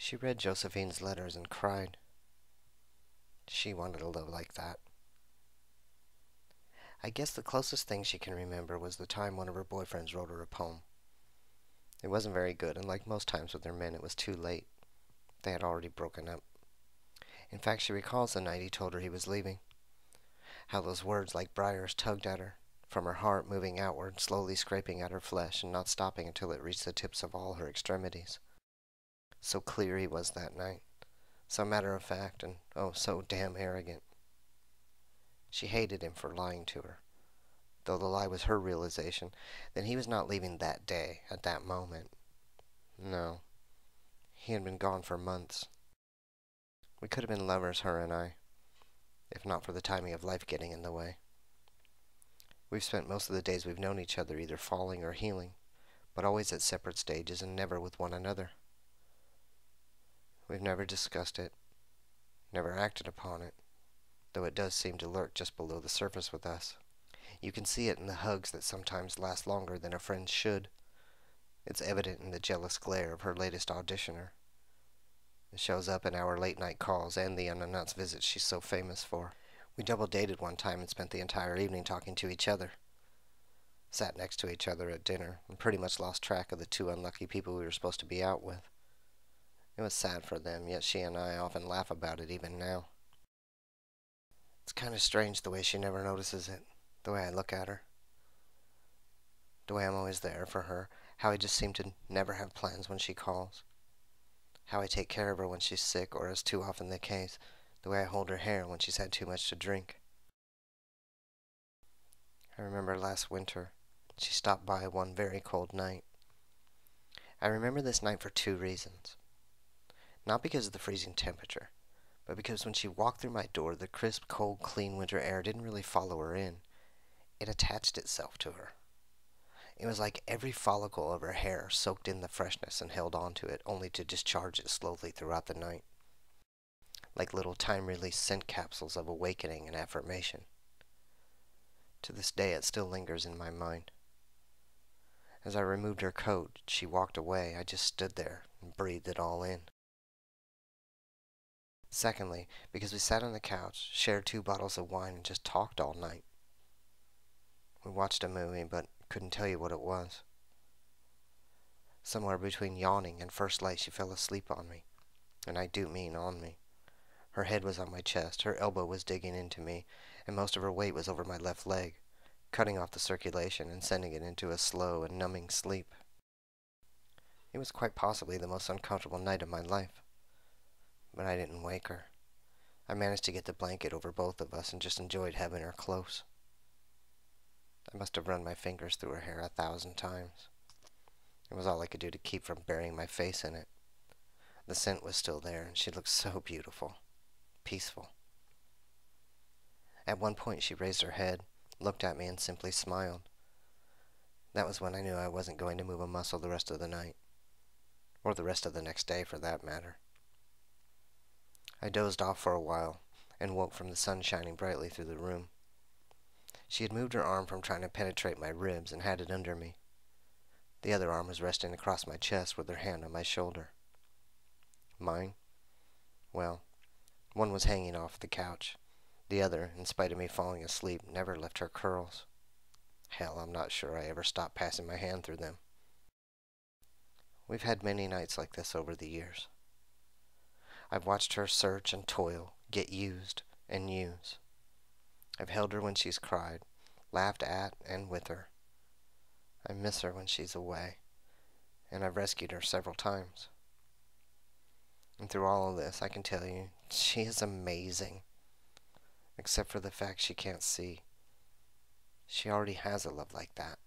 She read Josephine's letters and cried. She wanted a love like that. I guess the closest thing she can remember was the time one of her boyfriends wrote her a poem. It wasn't very good, and like most times with their men, it was too late. They had already broken up. In fact, she recalls the night he told her he was leaving. How those words like briars tugged at her, from her heart moving outward, slowly scraping at her flesh and not stopping until it reached the tips of all her extremities. So clear he was that night. So matter of fact, and oh, so damn arrogant. She hated him for lying to her. Though the lie was her realization, then he was not leaving that day, at that moment. No. He had been gone for months. We could have been lovers, her and I, if not for the timing of life getting in the way. We've spent most of the days we've known each other either falling or healing, but always at separate stages and never with one another. We've never discussed it, never acted upon it, though it does seem to lurk just below the surface with us. You can see it in the hugs that sometimes last longer than a friend's should. It's evident in the jealous glare of her latest auditioner. It shows up in our late-night calls and the unannounced visits she's so famous for. We double-dated one time and spent the entire evening talking to each other. Sat next to each other at dinner and pretty much lost track of the two unlucky people we were supposed to be out with. It was sad for them, yet she and I often laugh about it even now. It's kind of strange the way she never notices it, the way I look at her, the way I'm always there for her, how I just seem to never have plans when she calls, how I take care of her when she's sick, or as too often the case, the way I hold her hair when she's had too much to drink. I remember last winter, she stopped by one very cold night. I remember this night for two reasons. Not because of the freezing temperature, but because when she walked through my door, the crisp, cold, clean winter air didn't really follow her in. It attached itself to her. It was like every follicle of her hair soaked in the freshness and held on to it, only to discharge it slowly throughout the night. Like little time-release scent capsules of awakening and affirmation. To this day, it still lingers in my mind. As I removed her coat, she walked away. I just stood there and breathed it all in. Secondly, because we sat on the couch, shared 2 bottles of wine, and just talked all night. We watched a movie, but couldn't tell you what it was. Somewhere between yawning and first light, she fell asleep on me. And I do mean on me. Her head was on my chest, her elbow was digging into me, and most of her weight was over my left leg, cutting off the circulation and sending it into a slow and numbing sleep. It was quite possibly the most uncomfortable night of my life. But I didn't wake her. I managed to get the blanket over both of us and just enjoyed having her close. I must have run my fingers through her hair 1,000 times. It was all I could do to keep from burying my face in it. The scent was still there, and she looked so beautiful, peaceful. At one point she raised her head, looked at me, and simply smiled. That was when I knew I wasn't going to move a muscle the rest of the night. Or the rest of the next day, for that matter. I dozed off for a while, and woke from the sun shining brightly through the room. She had moved her arm from trying to penetrate my ribs and had it under me. The other arm was resting across my chest with her hand on my shoulder. Mine? Well, one was hanging off the couch. The other, in spite of me falling asleep, never left her curls. Hell, I'm not sure I ever stopped passing my hand through them. We've had many nights like this over the years. I've watched her search and toil, get used and use. I've held her when she's cried, laughed at and with her. I miss her when she's away, and I've rescued her several times. And through all of this, I can tell you, she is amazing. Except for the fact she can't see. She already has a love like that.